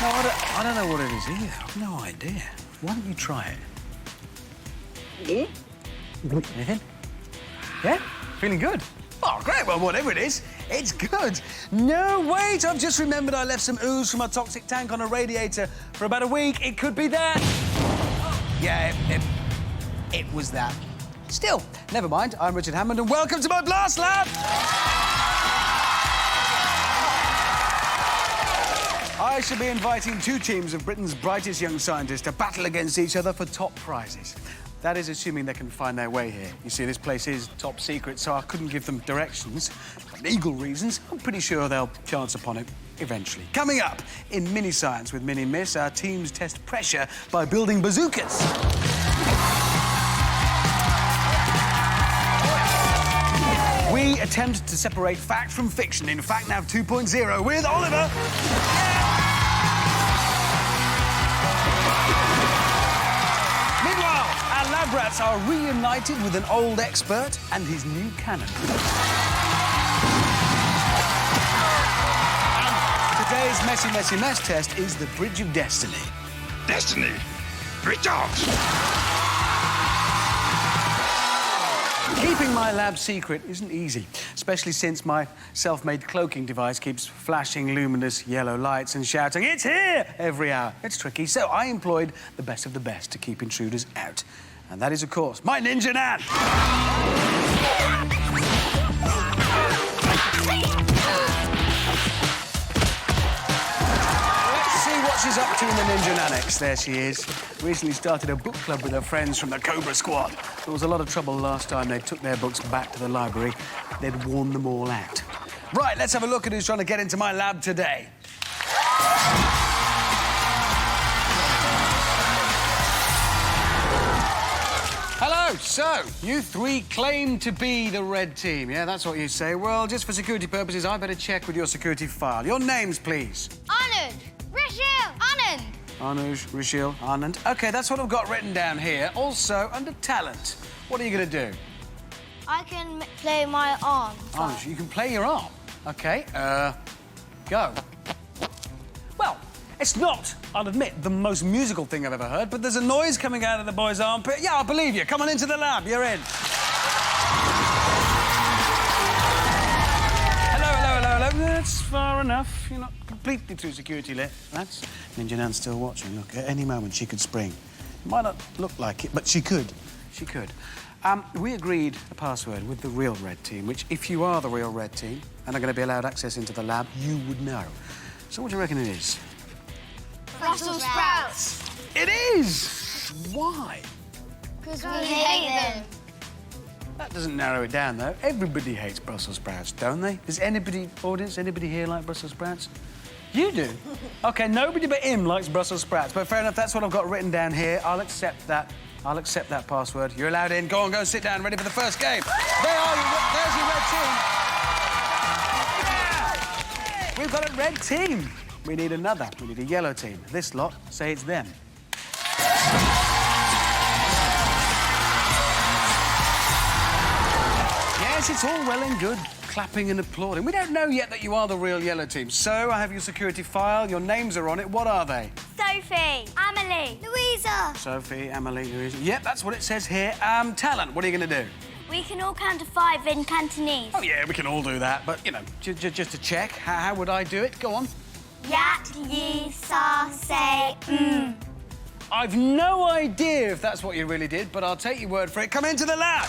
No, I don't know what it is either. I've no idea. Why don't you try it? Anything? Yeah? Feeling good? Oh, great. Well, whatever it is, it's good. No, wait, I've just remembered I left some ooze from a toxic tank on a radiator for about a week. It could be that. Yeah, it was that. Still, never mind. I'm Richard Hammond, and welcome to my Blast Lab! I shall be inviting two teams of Britain's brightest young scientists to battle against each other for top prizes. That is assuming they can find their way here. You see, this place is top secret, so I couldn't give them directions. For legal reasons, I'm pretty sure they'll chance upon it eventually. Coming up, in Mini Science with Mini Miss, our teams test pressure by building bazookas. We attempt to separate fact from fiction in Fact Nav 2.0 with Oliver. Meanwhile, our lab rats are reunited with an old expert and his new cannon. And today's messy mess test is the Bridge of Destiny. Destiny! Richard! Keeping my lab secret isn't easy, especially since my self-made cloaking device keeps flashing luminous yellow lights and shouting, "It's here!" every hour. It's tricky, so I employed the best of the best to keep intruders out. And that is, of course, my Ninja Nan! She's up to in the Ninja Annex. There she is. Recently started a book club with her friends from the Cobra Squad. There was a lot of trouble last time they took their books back to the library. They'd worn them all out. Right, let's have a look at who's trying to get into my lab today. Hello, so, you three claim to be the red team, yeah? That's what you say. Well, just for security purposes, I better check with your security file. Your names, please. Arnold, Rachel, Anand. Anuj, Rishil, Anand. OK, that's what I've got written down here. Also, under talent, what are you going to do? I can play my arm. Anuj, you can play your arm. OK, go. Well, it's not, I'll admit, the most musical thing I've ever heard, but there's a noise coming out of the boy's armpit. Yeah, I believe you. Come on into the lab. You're in. Hello. That's far enough. You're not completely through security, lads. Ninja Nan's still watching. Look, at any moment she could spring. It might not look like it, but she could. She could. We agreed a password with the real red team, which, if you are the real red team and are going to be allowed access into the lab, you would know. So what do you reckon it is? Brussels sprouts. It is! Why? Because we hate them. That doesn't narrow it down, though. Everybody hates Brussels sprouts, don't they? Does anybody, audience, anybody here like Brussels sprouts? You do? OK, nobody but him likes Brussels sprouts. But fair enough, that's what I've got written down here. I'll accept that. I'll accept that password. You're allowed in. Go on, go and sit down. Ready for the first game. There are you. There's your red team. Yeah! We've got a red team. We need another. We need a yellow team. This lot say it's them. Yes, it's all well and good clapping and applauding. We don't know yet that you are the real yellow team. So I have your security file. Your names are on it. What are they? Sophie, Amelie, Louisa. Sophie, Emily, Louisa. Yep, that's what it says here. Talent, what are you going to do? We can all count to 5 in Cantonese. Oh, yeah, we can all do that. But, you know, just to check, how would I do it? Go on. Yat, yi, sa, say, I've no idea if that's what you really did, but I'll take your word for it. Come into the lab.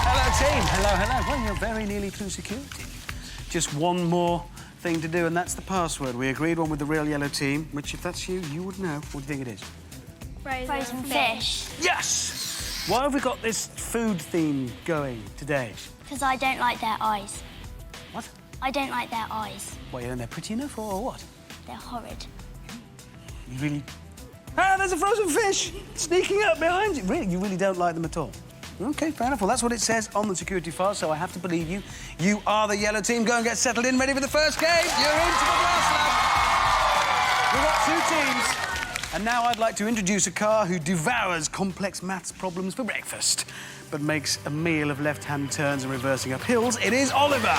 Hello, team. Hello. Well, you're very nearly through security. Just one more thing to do, and that's the password. We agreed one with the real yellow team, which, if that's you, you would know. What do you think it is? Frozen fish. Yes! Why have we got this food theme going today? Because I don't like their eyes. What? I don't like their eyes. Well, they're pretty enough, or what? They're horrid. You really... Ah, there's a frozen fish sneaking up behind you. Really? You really don't like them at all? OK, fair enough. Well, that's what it says on the security file, so I have to believe you. You are the yellow team. Go and get settled in, ready for the first game. You're into the Blast Lab. We've got two teams. And now I'd like to introduce a car who devours complex maths problems for breakfast, but makes a meal of left-hand turns and reversing up hills. It is Oliver.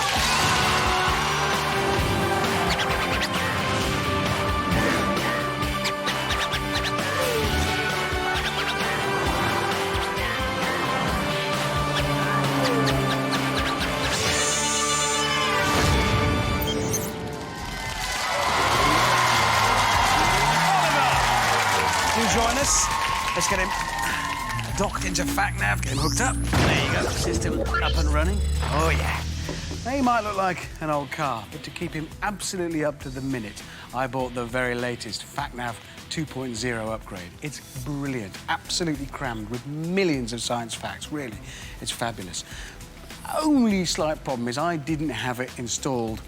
business. Let's get him docked into FacNav, get him hooked up. There you go, system up and running. Oh, yeah. Now, he might look like an old car, but to keep him absolutely up to the minute, I bought the very latest FacNav 2.0 upgrade. It's brilliant, absolutely crammed with millions of science facts, really. It's fabulous. Only slight problem is I didn't have it installed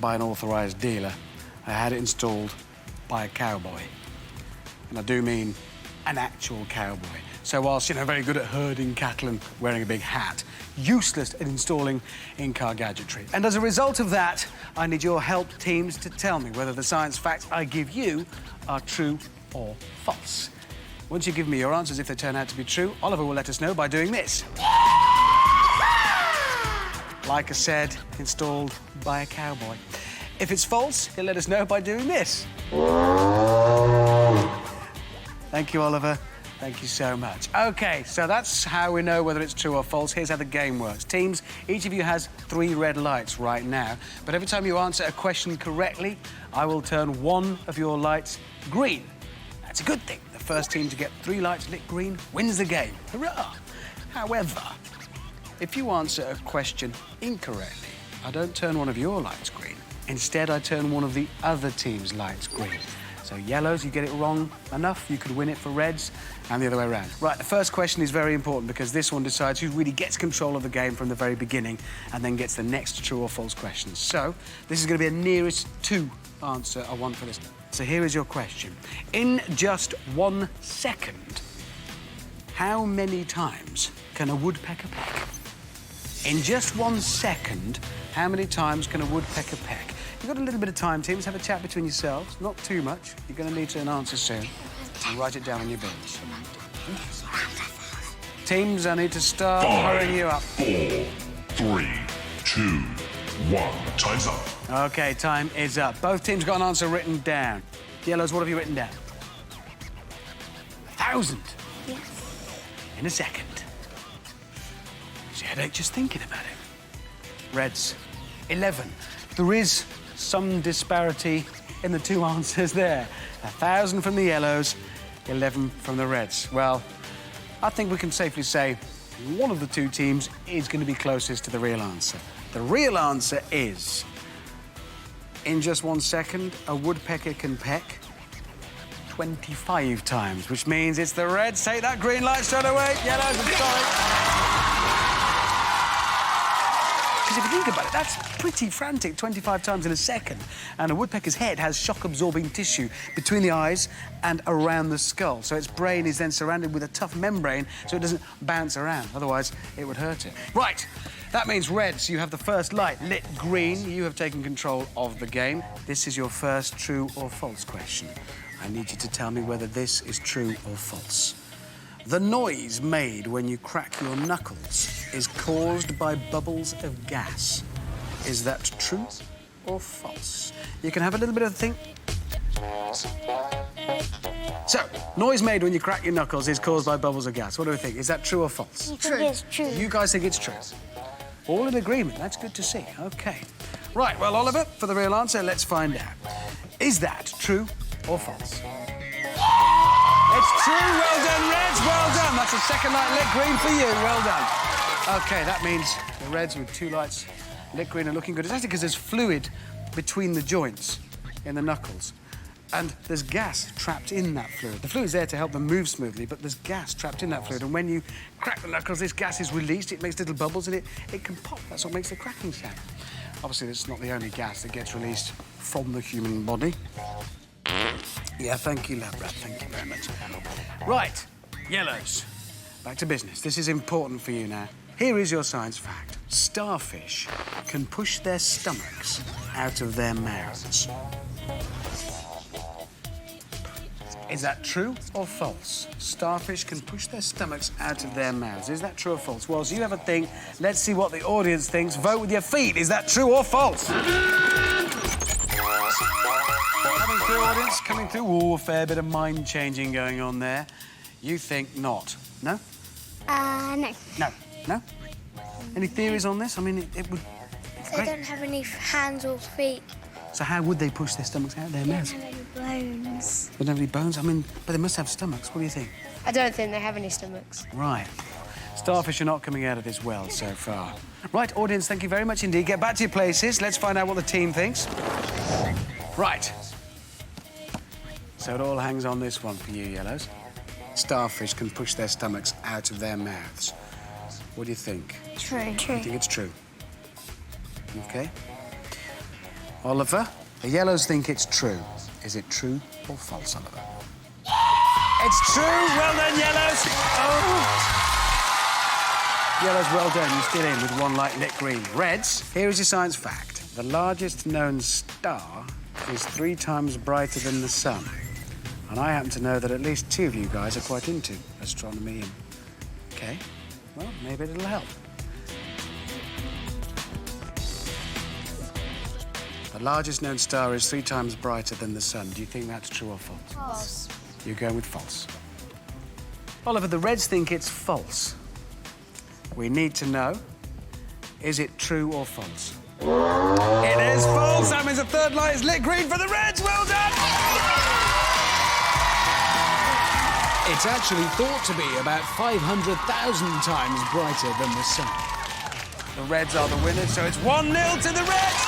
by an authorised dealer. I had it installed by a cowboy. And I do mean an actual cowboy. So whilst, you know, very good at herding cattle and wearing a big hat, useless at installing in-car gadgetry. And as a result of that, I need your help, teams, to tell me whether the science facts I give you are true or false. Once you give me your answers, if they turn out to be true, Oliver will let us know by doing this. Like I said, installed by a cowboy. If it's false, he'll let us know by doing this. Thank you, Oliver. Thank you so much. OK, so that's how we know whether it's true or false. Here's how the game works. Teams, each of you has 3 red lights right now, but every time you answer a question correctly, I will turn one of your lights green. That's a good thing. The first team to get 3 lights lit green wins the game. Hurrah! However, if you answer a question incorrectly, I don't turn one of your lights green. Instead, I turn one of the other team's lights green. So yellows, you get it wrong enough, you could win it for reds, and the other way around. Right, the first question is very important because this one decides who really gets control of the game from the very beginning and then gets the next true or false questions. So this is going to be a nearest to answer I want for this. So here is your question. In just 1 second, how many times can a woodpecker peck? In just 1 second, how many times can a woodpecker peck? You've got a little bit of time, teams. Have a chat between yourselves. Not too much. You're going to need an answer soon. And write it down on your bills. Teams, I need to start hurrying you up. 4, 3, 2, 1. Time's up. OK, time is up. Both teams got an answer written down. Yellows, what have you written down? 1,000. Yes. In a second. It's a headache just thinking about it. Reds, 11. There is some disparity in the 2 answers there. 1,000 from the yellows, 11 from the reds. Well, I think we can safely say one of the 2 teams is going to be closest to the real answer. The real answer is, in just 1 second, a woodpecker can peck 25 times, which means it's the reds. Take that green light straight away. Yellows, I'm sorry. Because if you think about it, that's pretty frantic, 25 times in a second. And a woodpecker's head has shock-absorbing tissue between the eyes and around the skull. So its brain is then surrounded with a tough membrane so it doesn't bounce around. Otherwise, it would hurt it. Right, that means reds, you have the first light lit green. You have taken control of the game. This is your first true or false question. I need you to tell me whether this is true or false. The noise made when you crack your knuckles is caused by bubbles of gas. Is that true or false? You can have a little bit of a think. So, noise made when you crack your knuckles is caused by bubbles of gas. What do we think? Is that true or false? You think it's true. You guys think it's true. All in agreement. That's good to see. OK. Right, well, Oliver, for the real answer, let's find out. Is that true or false? It's true. Well done, Reds. Well done. That's a second light lit green for you. Well done. OK, that means the Reds with 2 lights lit green are looking good. It's actually because there's fluid between the joints in the knuckles. And there's gas trapped in that fluid. The fluid's there to help them move smoothly, but there's gas trapped in that fluid. And when you crack the knuckles, this gas is released. It makes little bubbles, and it can pop. That's what makes the cracking sound. Obviously, it's not the only gas that gets released from the human body. Yeah, thank you, lab rat. Thank you very much. Right, yellows. Back to business. This is important for you now. Here is your science fact. Starfish can push their stomachs out of their mouths. Is that true or false? Starfish can push their stomachs out of their mouths. Is that true or false? Well, so you have a think. Let's see what the audience thinks. Vote with your feet. Is that true or false? Coming through, audience. Coming through. Ooh, a fair bit of mind-changing going on there. You think not. No? No. No. No? Any theories on this? I mean, it would... They don't have any hands or feet, So how would they push their stomachs out of their They mouths? don't have any bones. They don't have any bones? I mean, but they must have stomachs. What do you think? I don't think they have any stomachs. Right. Starfish are not coming out of this well so far. Right, audience, thank you very much indeed. Get back to your places. Let's find out what the team thinks. Right. So it all hangs on this one for you, Yellows. Starfish can push their stomachs out of their mouths. What do you think? True. I think it's true. OK. Oliver, the Yellows think it's true. Is it true or false, Oliver? It's true! Well done, Yellows! Oh! Yellows, well done. You're still in with one light lit green. Reds, here is your science fact. The largest known star is 3 times brighter than the sun. And I happen to know that at least 2 of you guys are quite into astronomy and... OK, well, maybe it'll help. The largest known star is 3 times brighter than the sun. Do you think that's true or false? False. You're going with false. Oliver, the Reds think it's false. We need to know, is it true or false? It is false. That means the third light is lit green for the Reds. Well done! It's actually thought to be about 500,000 times brighter than the sun. The Reds are the winners, so it's 1-0 to the Reds.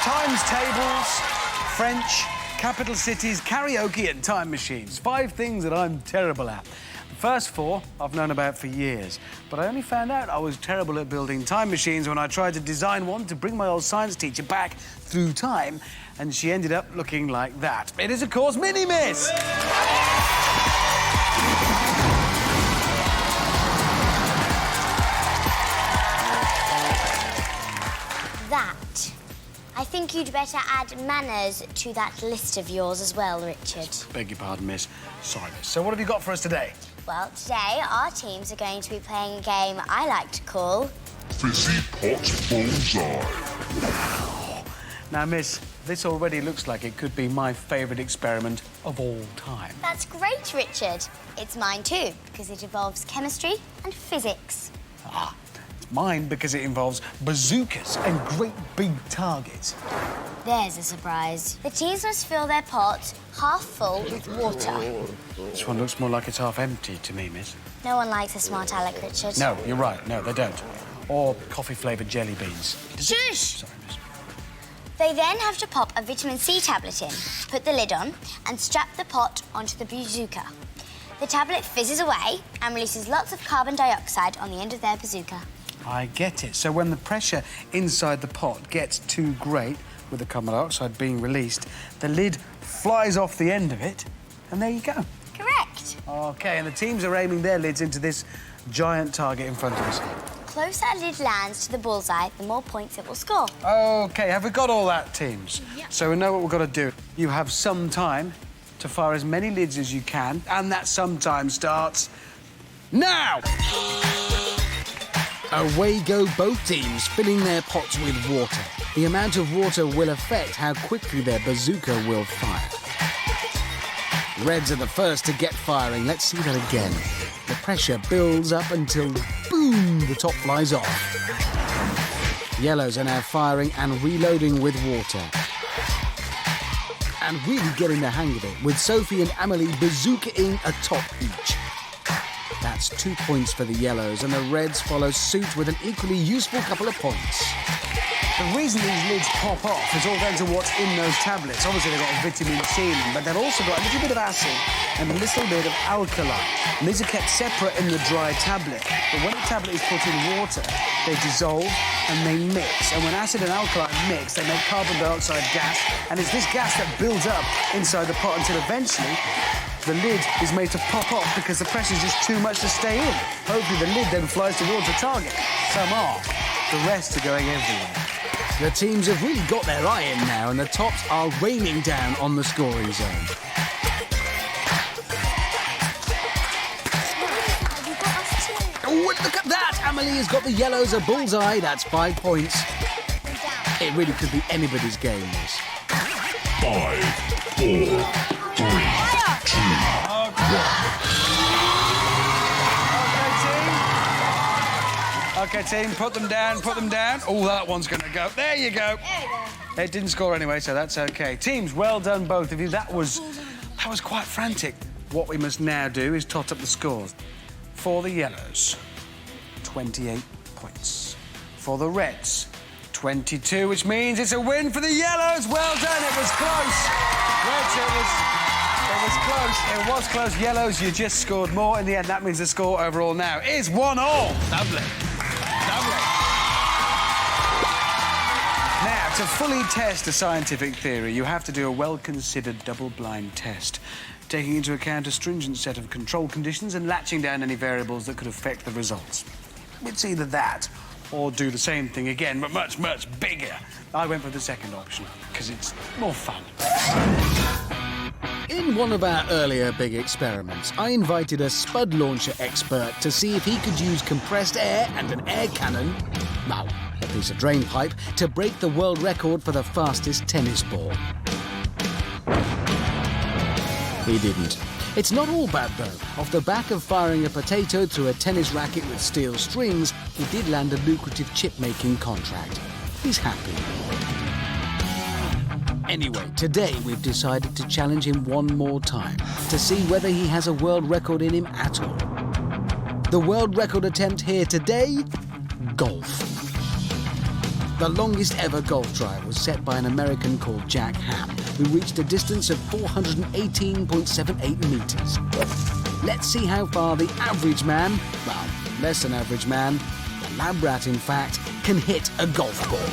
Times tables, French, capital cities, karaoke and time machines. 5 things that I'm terrible at. The first 4 I've known about for years, but I only found out I was terrible at building time machines when I tried to design one to bring my old science teacher back through time, and she ended up looking like that. It is, of course, Mini Miss! That. I think you'd better add manners to that list of yours as well, Richard. Beg your pardon, miss. Sorry, miss. So what have you got for us today? Well, today our teams are going to be playing a game I like to call... Fizzy Pot Bullseye. Now, miss, this already looks like it could be my favourite experiment of all time. That's great, Richard. It's mine too, because it involves chemistry and physics. Ah, it's mine because it involves bazookas and great big targets. There's a surprise. The teams must fill their pots half full with water. This one looks more like it's half empty to me, miss. No one likes a smart aleck, Richard. No, you're right. No, they don't. Or coffee-flavoured jelly beans. Shush! Sorry, miss. They then have to pop a vitamin C tablet in, put the lid on, and strap the pot onto the bazooka. The tablet fizzes away and releases lots of carbon dioxide on the end of their bazooka. I get it. So when the pressure inside the pot gets too great, with the carbon dioxide being released, the lid flies off the end of it, and there you go. Correct. OK, and the teams are aiming their lids into this giant target in front of us here. The closer a lid lands to the bullseye, the more points it will score. OK, have we got all that, teams? Yep. So we know what we've got to do. You have some time to fire as many lids as you can, and that some time starts now! Away go both teams, filling their pots with water. The amount of water will affect how quickly their bazooka will fire. Reds are the first to get firing. Let's see that again. The pressure builds up until, boom, the top flies off. Yellows are now firing and reloading with water. And really getting the hang of it, with Sophie and Amelie bazookaing a top each. That's 2 points for the Yellows, and the Reds follow suit with an equally useful couple of points. The reason these lids pop off is all down to what's in those tablets. Obviously, they've got vitamin C in them, but they've also got a little bit of acid and a little bit of alkali. And these are kept separate in the dry tablet. But when the tablet is put in water, they dissolve and they mix. And when acid and alkali mix, they make carbon dioxide gas. And it's this gas that builds up inside the pot until eventually the lid is made to pop off because the pressure is just too much to stay in. Hopefully, the lid then flies towards the target. Some are. The rest are going everywhere. The teams have really got their eye in now, and the tops are raining down on the scoring zone. Have you got us too? Oh, look at that! Amelie has got the yellows a bullseye. That's 5 points. It really could be anybody's game, this. 5, 4, 3, 2, 1. Okay, team, put them down, put them down. Oh, that one's going to go. There you go. It didn't score anyway, so that's okay. Teams, well done, both of you. That was quite frantic. What we must now do is tot up the scores. For the yellows, 28 points. For the reds, 22, which means it's a win for the yellows. Well done, it was close. Reds, it was close. It was close. Yellows, you just scored more in the end. That means the score overall now is 1-all. Lovely. Lovely. Now, to fully test a scientific theory, you have to do a well-considered double-blind test, taking into account a stringent set of control conditions and latching down any variables that could affect the results. It's either that or do the same thing again, but much, much bigger. I went for the second option, because it's more fun. In one of our earlier big experiments, I invited a spud launcher expert to see if he could use compressed air and an air cannon, well, a piece of drain pipe, to break the world record for the fastest tennis ball. He didn't. It's not all bad, though. Off the back of firing a potato through a tennis racket with steel strings, he did land a lucrative chip-making contract. He's happy. Anyway, today we've decided to challenge him one more time to see whether he has a world record in him at all. The world record attempt here today? Golf. The longest ever golf drive was set by an American called Jack Hammond, who reached a distance of 418.78 metres. Let's see how far the average man, well, less than average man, the lab rat in fact, can hit a golf ball.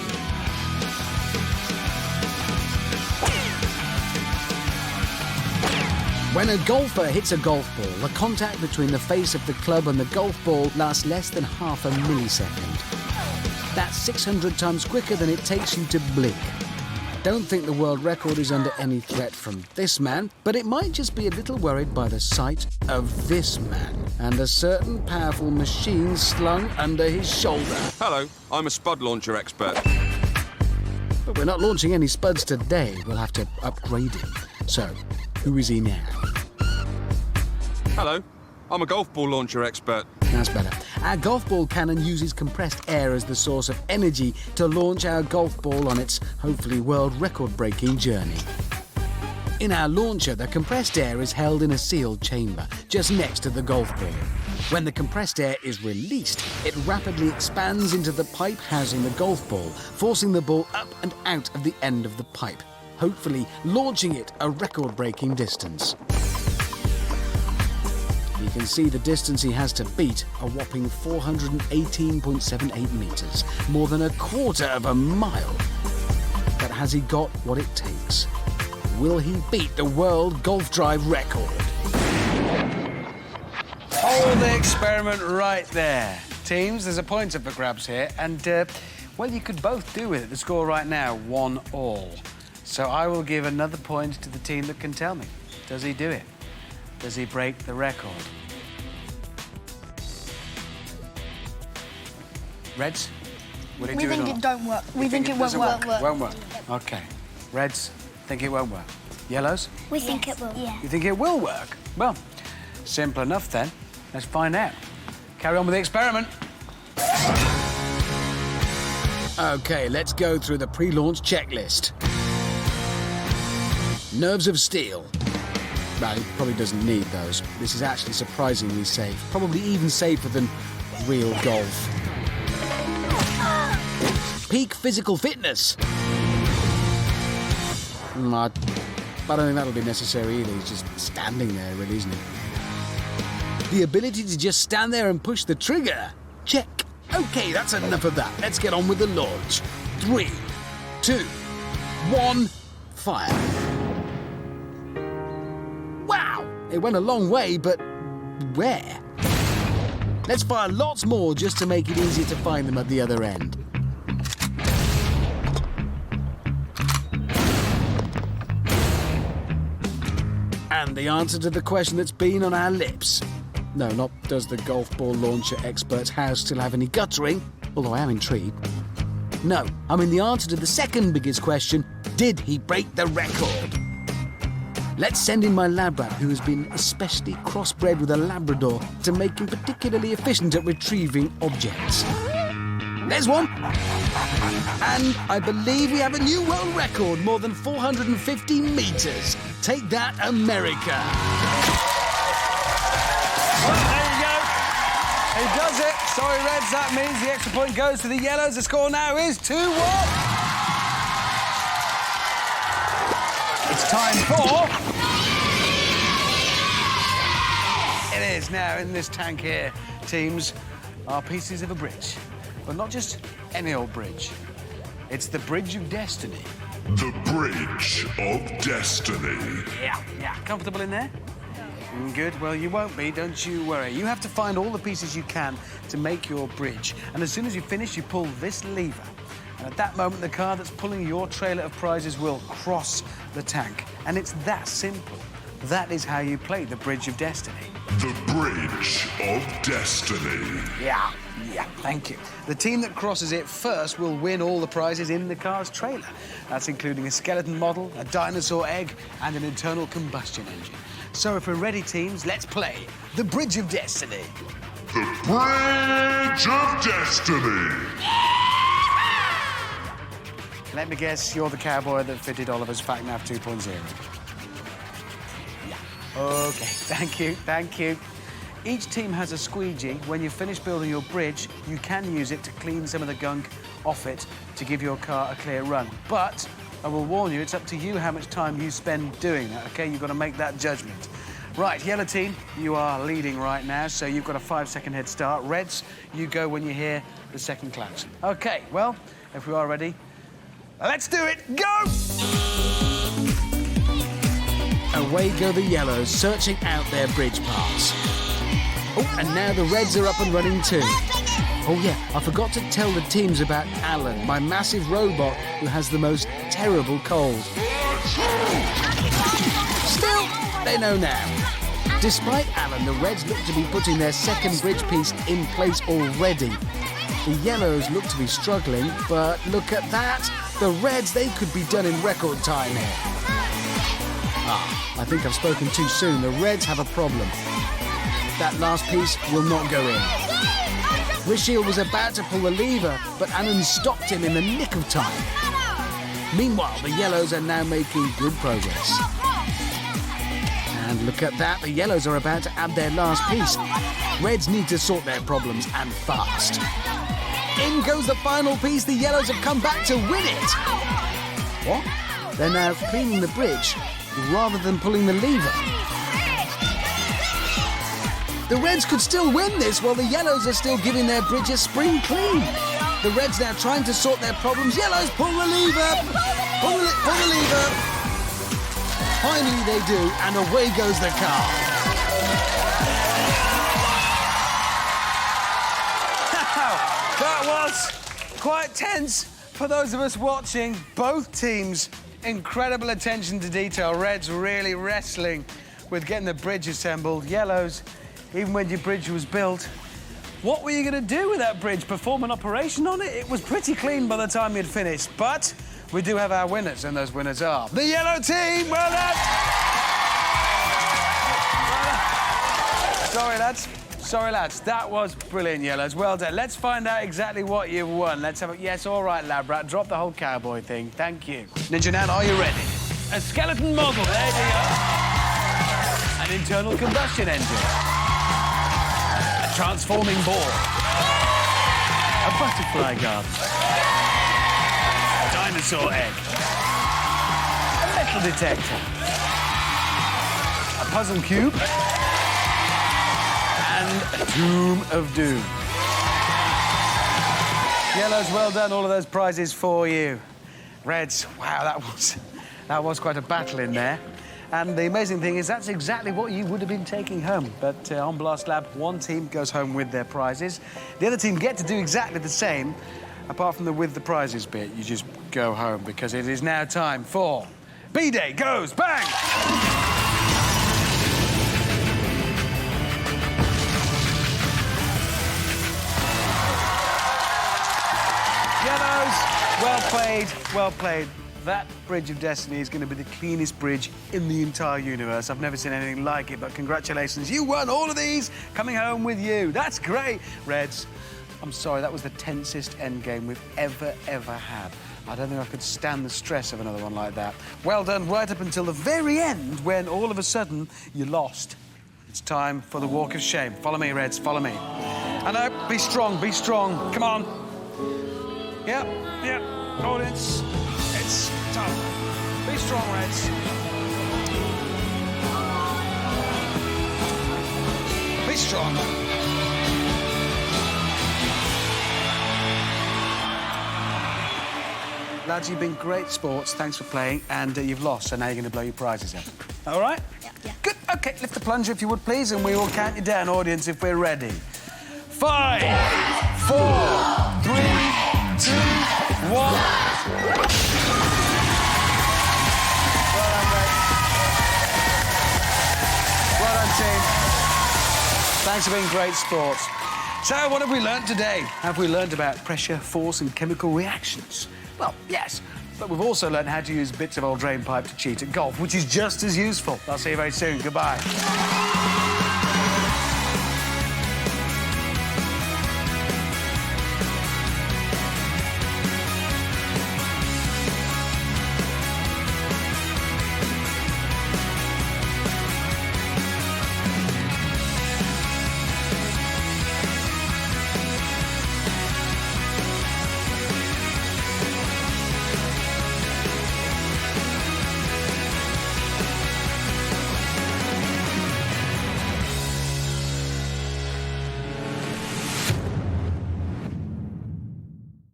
When a golfer hits a golf ball, the contact between the face of the club and the golf ball lasts less than half a millisecond. That's 600 times quicker than it takes you to blink. I don't think the world record is under any threat from this man, but it might just be a little worried by the sight of this man and a certain powerful machine slung under his shoulder. Hello, I'm a spud launcher expert. But we're not launching any spuds today. We'll have to upgrade him. So, who is he now? Hello, I'm a golf ball launcher expert. That's better. Our golf ball cannon uses compressed air as the source of energy to launch our golf ball on its, hopefully, world record-breaking journey. In our launcher, the compressed air is held in a sealed chamber, just next to the golf ball. When the compressed air is released, it rapidly expands into the pipe housing the golf ball, forcing the ball up and out of the end of the pipe, hopefully launching it a record-breaking distance. You can see the distance he has to beat, a whopping 418.78 metres, more than a quarter of a mile. But has he got what it takes? Will he beat the world golf drive record? Hold the experiment right there. Teams, there's a point up for grabs here, and, well, you could both do with it. The score right now, 1-all. So I will give another point to the team that can tell me. Does he do it? Does he break the record? Reds? Will he do it or think not? it don't work. You We think it won't doesn't work. Won't work. OK. Reds think it won't work. Yellows? We think it will. Yeah. You think it will work? Well, simple enough then. Let's find out. Carry on with the experiment. OK, let's go through the pre-launch checklist. Nerves of steel. Well, he probably doesn't need those. This is actually surprisingly safe. Probably even safer than real golf. Peak physical fitness. I don't think that'll be necessary either. He's just standing there, really, isn't he? The ability to just stand there and push the trigger. Check. OK, that's enough of that. Let's get on with the launch. 3, 2, 1, fire. Wow! It went a long way, but where? Let's fire lots more just to make it easier to find them at the other end. And the answer to the question that's been on our lips. No, not does the golf ball launcher expert's house still have any guttering, although I am intrigued. No, I mean the answer to the second biggest question, did he break the record? Let's send in my lab rat, who has been especially crossbred with a Labrador to make him particularly efficient at retrieving objects. There's one. And I believe we have a new world record, more than 450 metres. Take that, America. Well, there you go. He does it. Sorry, Reds, that means the extra point goes to the Yellows. The score now is 2-1. It's time for... It is now in this tank here, teams, are pieces of a bridge. But not just any old bridge. It's the Bridge of Destiny. The Bridge of Destiny. Yeah. Comfortable in there? Good. Well, you won't be, don't you worry. You have to find all the pieces you can to make your bridge. And as soon as you finish, you pull this lever. And at that moment, the car that's pulling your trailer of prizes will cross the tank. And it's that simple. That is how you play the Bridge of Destiny. The Bridge of Destiny. Yeah, thank you. The team that crosses it first will win all the prizes in the car's trailer. That's including a skeleton model, a dinosaur egg, and an internal combustion engine. So if we're ready, teams, let's play the Bridge of Destiny. The Bridge of Destiny. Let me guess, you're the cowboy that fitted Oliver's FactNav 2.0. OK, thank you. Each team has a squeegee. When you finish building your bridge, you can use it to clean some of the gunk off it to give your car a clear run. But I will warn you, it's up to you how much time you spend doing that, OK? You've got to make that judgment. Right, yellow team, you are leading right now, so you've got a 5-second head start. Reds, you go when you hear the second klaxon. OK, well, if we are ready, let's do it. Go! Away go the Yellows, searching out their bridge parts. Oh, and now the Reds are up and running too. Oh yeah, I forgot to tell the teams about Alan, my massive robot who has the most terrible cold. Still, they know now. Despite Alan, the Reds look to be putting their second bridge piece in place already. The Yellows look to be struggling, but look at that. The Reds, they could be done in record time here. I think I've spoken too soon. The Reds have a problem. That last piece will not go in. Rishiel was about to pull the lever, but Alan stopped him in the nick of time. Meanwhile, the Yellows are now making good progress. And look at that, the Yellows are about to add their last piece. Reds need to sort their problems, and fast. In goes the final piece. The Yellows have come back to win it. What? They're now cleaning the bridge rather than pulling the lever. The Reds could still win this while the Yellows are still giving their bridge a spring clean. The Reds now trying to sort their problems. Yellows pull the lever. Pull the lever. Finally they do, and away goes the car. That was quite tense for those of us watching. Both teams, incredible attention to detail. Reds really wrestling with getting the bridge assembled. Yellows, even when your bridge was built, what were you going to do with that bridge? Perform an operation on it? It was pretty clean by the time you'd finished. But we do have our winners, and those winners are the yellow team. Well done. Sorry, lads. That was brilliant, Yellows. Well done. Let's find out exactly what you've won. Let's have a... Yes, all right, lab rat. Drop the whole cowboy thing. Thank you. Ninja Nan, are you ready? A skeleton model. There you go. An internal combustion engine. A transforming ball. A butterfly garden. A dinosaur egg. A metal detector. A puzzle cube. And a Tomb of Doom. Yellows, well done. All of those prizes for you. Reds, wow, that was quite a battle in there. And the amazing thing is that's exactly what you would have been taking home. But on Blast Lab, one team goes home with their prizes. The other team get to do exactly the same, apart from the with the prizes bit. You just go home because it is now time for B-Day Goes Bang! yellows. Well played, well played. That Bridge of Destiny is going to be the cleanest bridge in the entire universe. I've never seen anything like it, but congratulations. You won all of these, coming home with you. That's great. Reds, I'm sorry, that was the tensest endgame we've ever had. I don't think I could stand the stress of another one like that. Well done, right up until the very end, when all of a sudden you lost. It's time for the walk of shame. Follow me, Reds, follow me. I know, be strong, come on. Yep, audience, it's tough. Be strong, Reds. Be strong. Lads, you've been great sports. Thanks for playing, and you've lost, so now you're going to blow your prizes out. All right? Yeah. Good. OK, lift the plunger if you would, please, and we will count you down, audience, if we're ready. 5, 4, 3, 2, 1. Well done, mate. Well done, team. Thanks for being great sports. So, what have we learnt today? Have we learnt about pressure, force, and chemical reactions? Well, yes, but we've also learned how to use bits of old drain pipe to cheat at golf, which is just as useful. I'll see you very soon. Goodbye.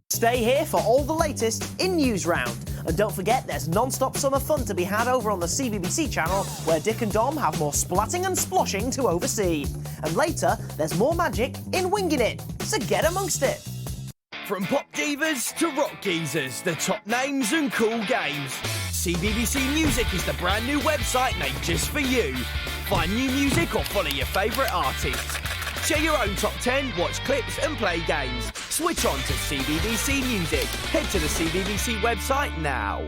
Stay here for all the latest in News Round. And don't forget, there's non-stop summer fun to be had over on the CBBC channel, where Dick and Dom have more splatting and sploshing to oversee. And later, there's more magic in Winging It, so get amongst it. From pop divas to rock geezers, the top names and cool games. CBBC Music is the brand new website made just for you. Find new music or follow your favourite artists. Share your own top 10, watch clips and play games. Switch on to CBBC Music. Head to the CBBC website now.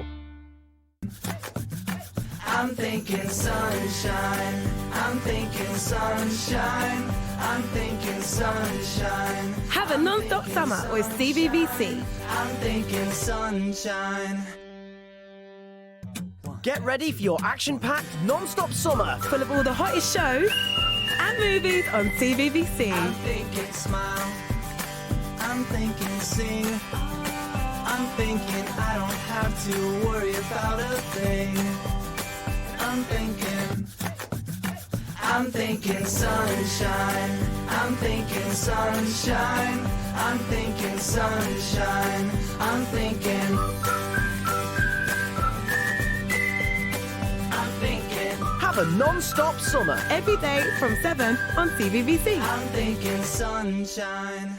I'm thinking sunshine. I'm thinking sunshine. I'm thinking sunshine. Have a non-stop summer with CBBC. I'm thinking sunshine. Get ready for your action-packed non-stop summer. Full of all the hottest shows and movies on CBBC. I'm thinking smile. I'm thinking sing. I'm thinking I don't have to worry about a thing. I'm thinking sunshine. I'm thinking sunshine. I'm thinking sunshine. I'm thinking. Have a non-stop summer. Every day from 7 on CBBC. I'm thinking sunshine.